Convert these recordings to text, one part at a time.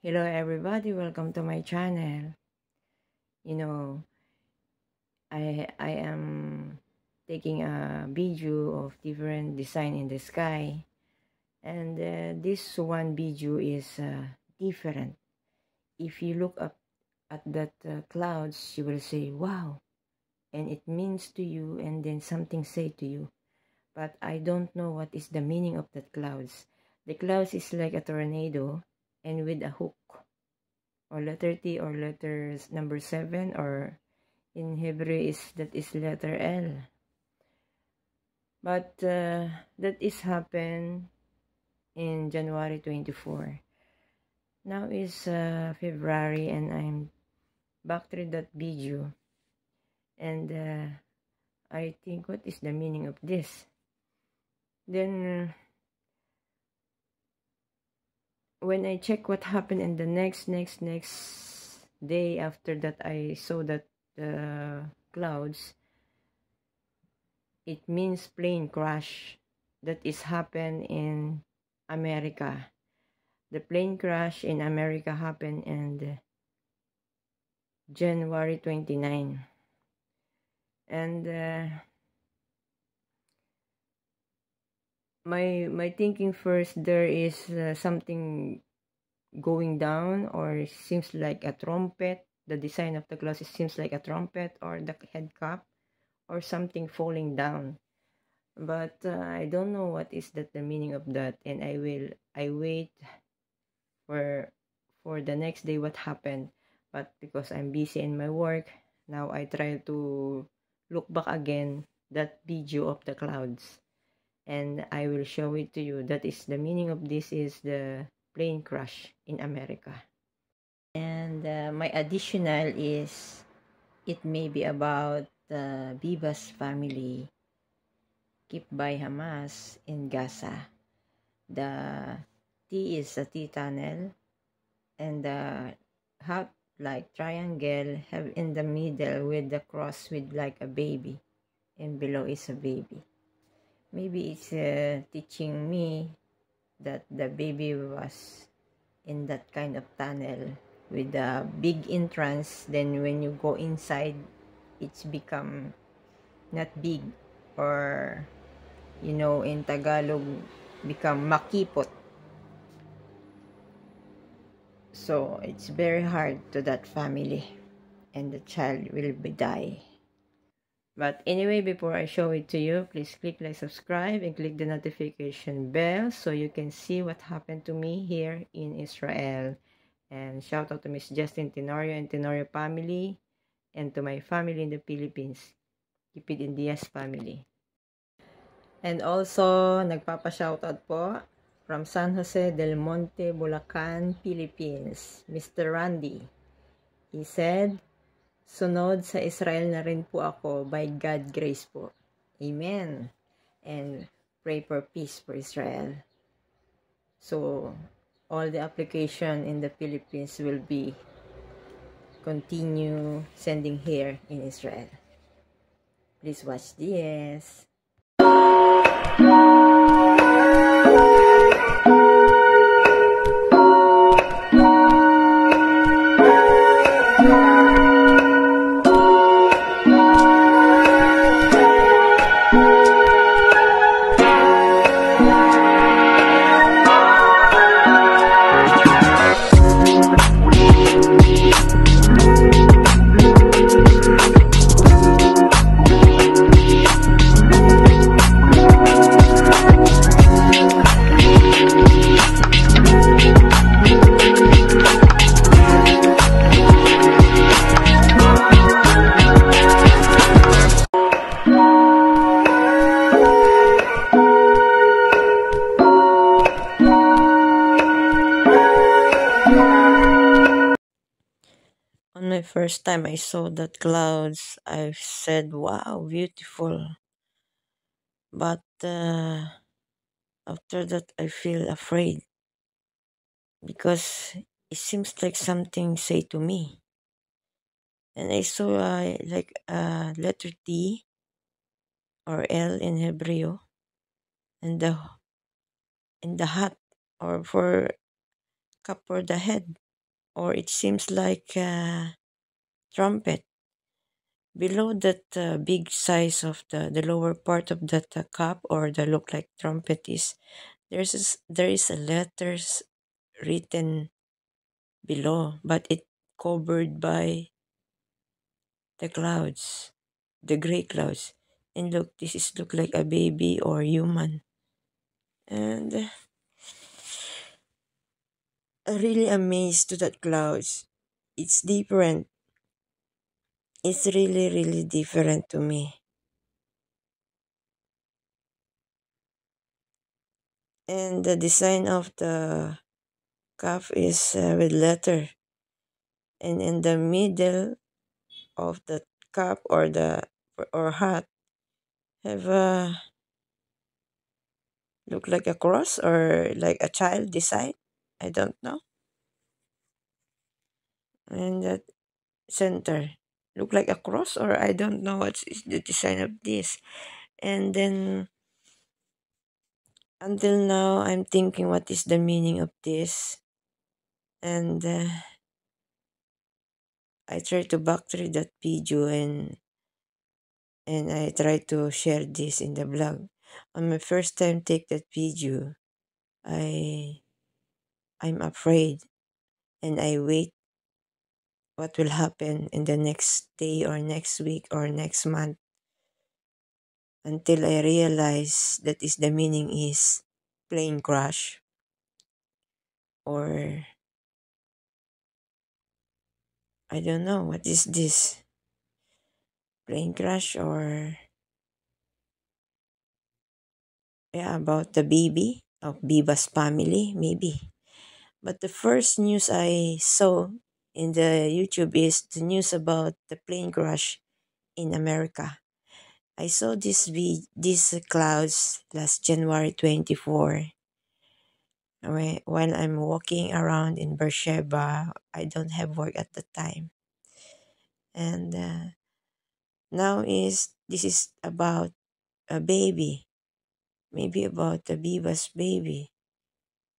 Hello everybody, welcome to my channel. I am taking a video of different design in the sky, and this one video is different. If you look up at that clouds, you will say wow, and it means to you, and then something say to you, but I don't know what is the meaning of that clouds. The clouds is like a tornado and with a hook, or letter T, or letters number 7, or in Hebrew that is letter L. But that is happened in January 24. Now is February, and I'm back to that video, and I think, what is the meaning of this? Then when I check what happened in the next day after that, I saw that clouds, it means plane crash that is happened in America. The plane crash in America happened in January 29. And my thinking first, there is something going down, or seems like a trumpet. The design of the glass seems like a trumpet, or the head cap, or something falling down. But I don't know what is that the meaning of that, and I wait for the next day what happened. But because I'm busy in my work now, I try to look back again that video of the clouds, and I will show it to you. That is the meaning of this, is the plane crash in America. And my additional is, it may be about the Bibas family kept by Hamas in Gaza. The T is a T tunnel, and the heart like triangle have in the middle with the cross with like a baby, and below is a baby. Maybe it's teaching me that the baby was in that kind of tunnel with a big entrance. Then when you go inside, it's become not big, or in Tagalog, become makipot. So it's very hard to that family, and the child will be die. But anyway, before I show it to you, please click like, subscribe, and click the notification bell so you can see what happened to me here in Israel. And shout out to Miss Justin Tenorio and Tenorio family, and to my family in the Philippines, Kipid and Diaz family. And also, nagpapa-shoutout po from San Jose del Monte, Bulacan, Philippines, Mr. Randy. He said, sunod sa Israel na rin po ako, by God grace po. Amen. And pray for peace for Israel. So, all the application in the Philippines will be continue sending here in Israel. Please watch this. On my first time I saw that clouds, I said, wow, beautiful. But after that, I feel afraid, because it seems like something say to me. And I saw like a letter T or L in Hebrew, and the hat, or for cap for the head. or it seems like a trumpet. Below that big size of the lower part of that cup or the look like trumpet is there is a letters written below, but it covered by the clouds, the gray clouds. And look, this is look like a baby or human. And I'm really amazed to that clouds. It's different. It's really, really different to me. And the design of the cup is with letter. And in the middle of the cup or the or hat have a look like a cross or like a child design. I don't know. And that center look like a cross or I don't know what is the design of this. And then until now I'm thinking what is the meaning of this. And I try to back through that video and I try to share this in the blog. On my first time take that video, I I'm afraid and I wait what will happen in the next day or next week or next month until I realize that is the meaning is plane crash or I don't know what is this plane crash or yeah about the baby of Biba's family maybe. But the first news I saw in the YouTube is the news about the plane crash in America. I saw these clouds last January 24 when I'm walking around in Beersheba. I don't have work at the time. And now is this is about a baby, maybe about the Biba's baby.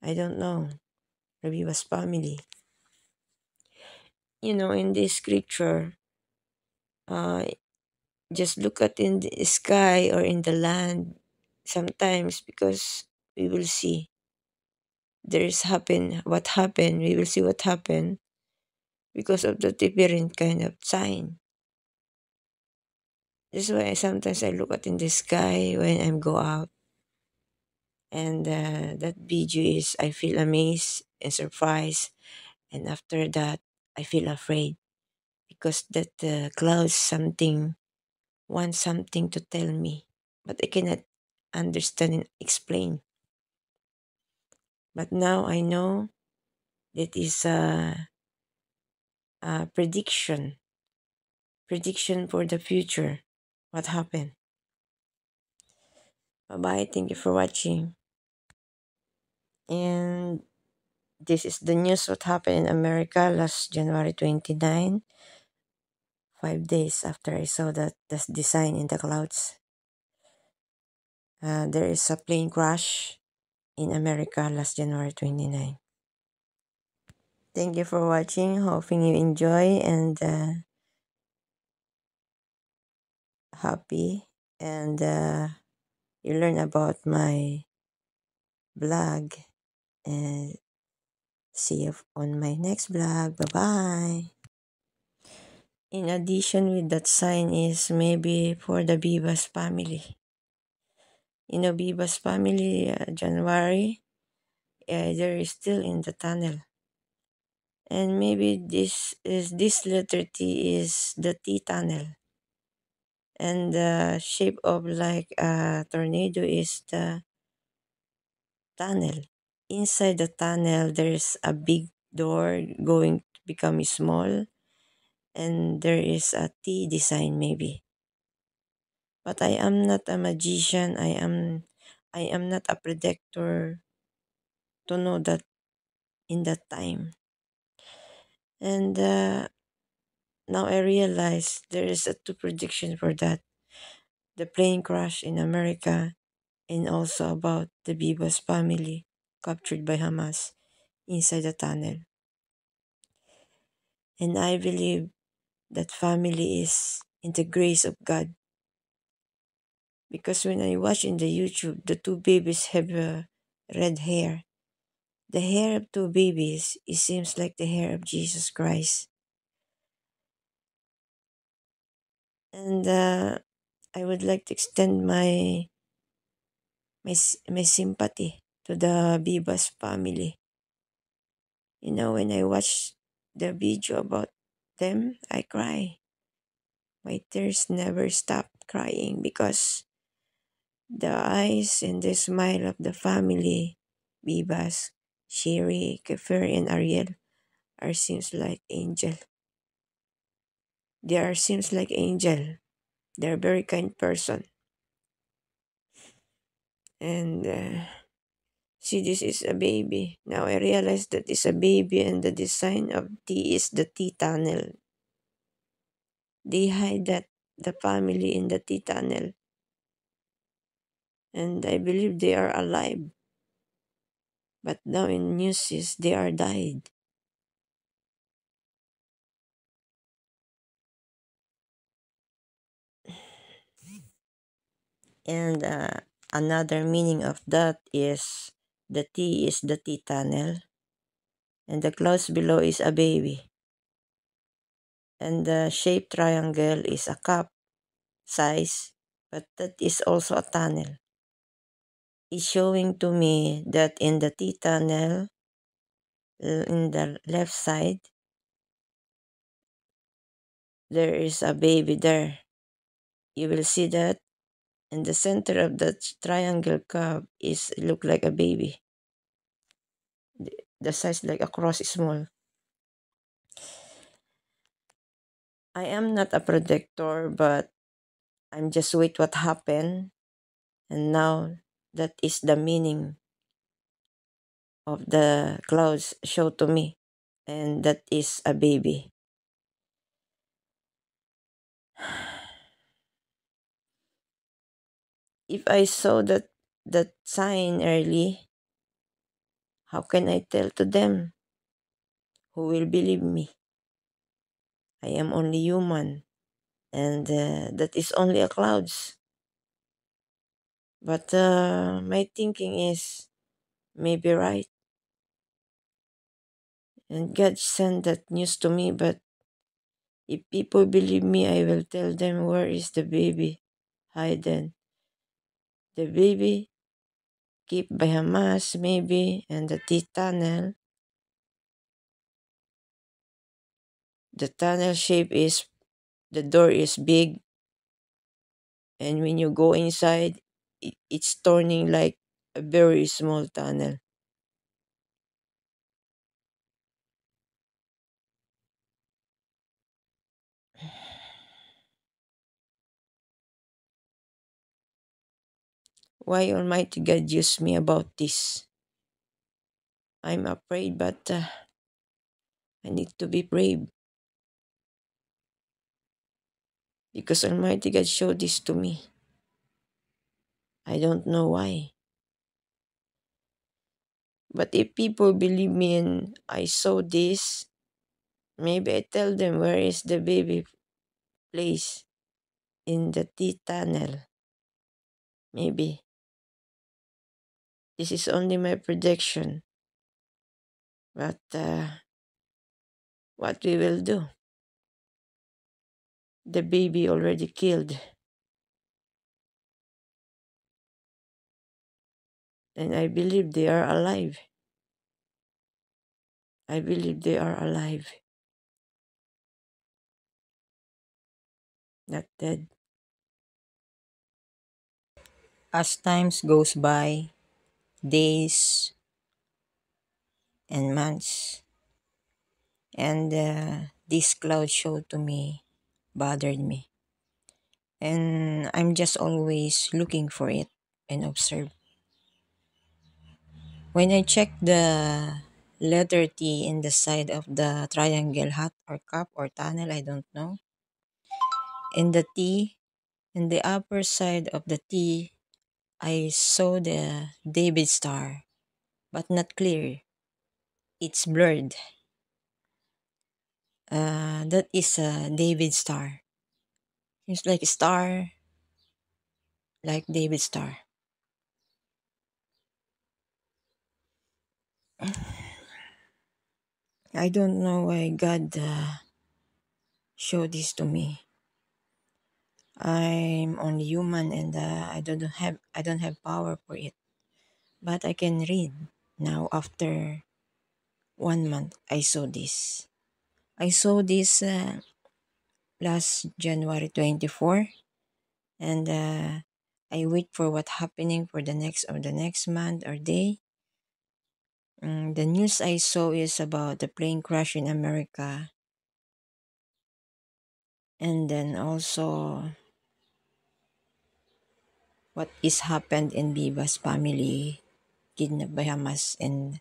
I don't know, the Biba's family. You know, in this scripture, uh, just look at in the sky or in the land sometimes because we will see there's happen what happened. We will see what happened because of the different kind of sign. That's why sometimes I look at in the sky when I go out. And that video is I feel amazed and surprised. And after that, I feel afraid because that clouds something wants something to tell me, but I cannot understand and explain. But now I know that is a prediction for the future. What happened? Bye bye. Thank you for watching. And this is the news what happened in America last January 29, 5 days after I saw that this design in the clouds. There is a plane crash in America last January 29. Thank you for watching. Hoping you enjoy and happy and you learn about my blog and see you on my next blog. Bye bye. In addition with that sign is maybe for the Bibas family. You know, Bibas family, January, they're still in the tunnel. And maybe this letter T is the T tunnel. And the shape of like a tornado is the tunnel. Inside the tunnel, there's a big door going to become small. And there is a T design maybe. But I am not a magician. I am not a predictor to know that in that time. And now I realize there is a two prediction for that. The plane crash in America and also about the Bibas family captured by Hamas inside the tunnel. And I believe that family is in the grace of God. Because when I watch in the YouTube, the two babies have red hair. The hair of two babies, it seems like the hair of Jesus Christ. And I would like to extend my sympathy to the Bibas family. You know, when I watch the video about them, I cry. My tears never stop crying because the eyes and the smile of the family, Bibas, Sherry, Kefer, and Ariel, are seems like angel. They are seems like angel. They're very kind person. And see, this is a baby. Now I realize that it's a baby and the design of T is the T tunnel. They hide that the family in the T tunnel. And I believe they are alive. But now in news is they are died. And another meaning of that is the T is the T tunnel. And the clouds below is a baby. And the shaped triangle is a cup size, but that is also a tunnel. It's showing to me that in the T tunnel, in the left side, there is a baby there. You will see that in the center of the triangle cup is look like a baby. The size like a cross is small. I am not a predictor, but I'm just wait what happened, and now that is the meaning of the clouds show to me, and that is a baby. If I saw that sign early, how can I tell to them? Who will believe me? I am only human, and that is only a clouds. But my thinking is maybe right, and God sent that news to me. But if people believe me, I will tell them where is the baby hidden. The baby kept by Hamas maybe, and the T tunnel. The tunnel shape is the door is big, and when you go inside, it's turning like a very small tunnel. Why Almighty God used me about this? I'm afraid, but I need to be brave because Almighty God showed this to me. I don't know why. But if people believe me and I saw this, maybe I tell them where is the baby place in the T tunnel. Maybe. This is only my prediction. But what we will do? The baby already killed. And I believe they are alive. I believe they are alive. Not dead. As times goes by, days and months, and this cloud show to me bothered me. And I'm just always looking for it and observe. When I check the letter T in the side of the triangle hut or cup or tunnel, I don't know. In the T, in the upper side of the T, I saw the David star, but not clear. It's blurred. That is a David star. Seems like a star, like David star. I don't know why God showed this to me. I'm only human, and I don't have power for it. But I can read now. After 1 month, I saw this. I saw this last January 24, and I wait for what happening for the next month or day. The news I saw is about the plane crash in America, and then also what is happened in Viva's family, kidnapped by Hamas and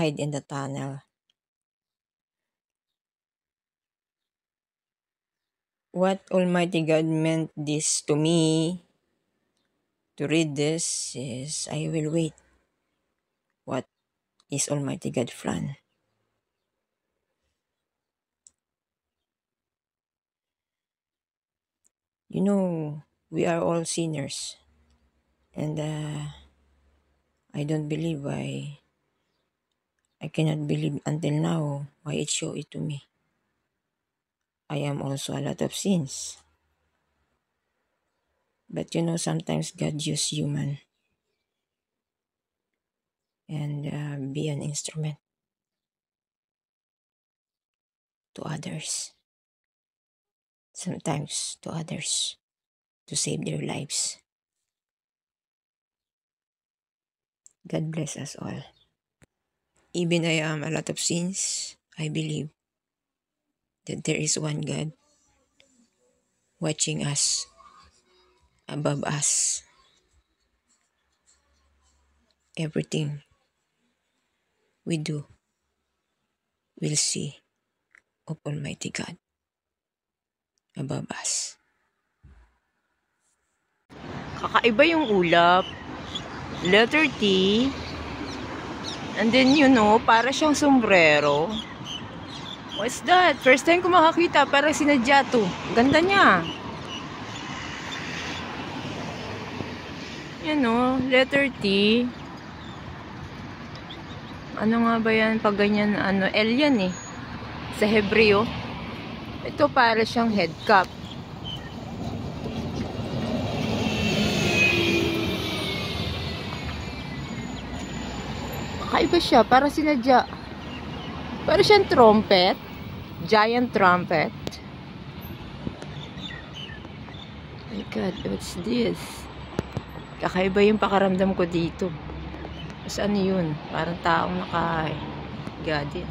hide in the tunnel. What Almighty God meant this to me to read this is I will wait. What is Almighty God plan? You know, we are all sinners, and I don't believe why. I cannot believe until now why it showed it to me. I am also a lot of sins. But you know, sometimes God uses human and be an instrument to others. Sometimes to others to save their lives. God bless us all. Even I am a lot of sins, I believe that there is one God watching us, above us. Everything we do will see of Almighty God above us. Kakaiba yung ulap. Letter T. And then, you know, para siyang sombrero. What's that? First time ko makakita, parang sinadya to. Ganda niya. You know, letter T. Ano nga ba yan? Pag ganyan, ano, L yan eh. Sa Hebreo. Ito para siyang head cap. Kakaiba siya, para sinadya. Para siyang trumpet. Giant trumpet. Oh my God, what's this? Kakaiba yung pakaramdam ko dito. Mas ano yun? Parang taong naka-gadget.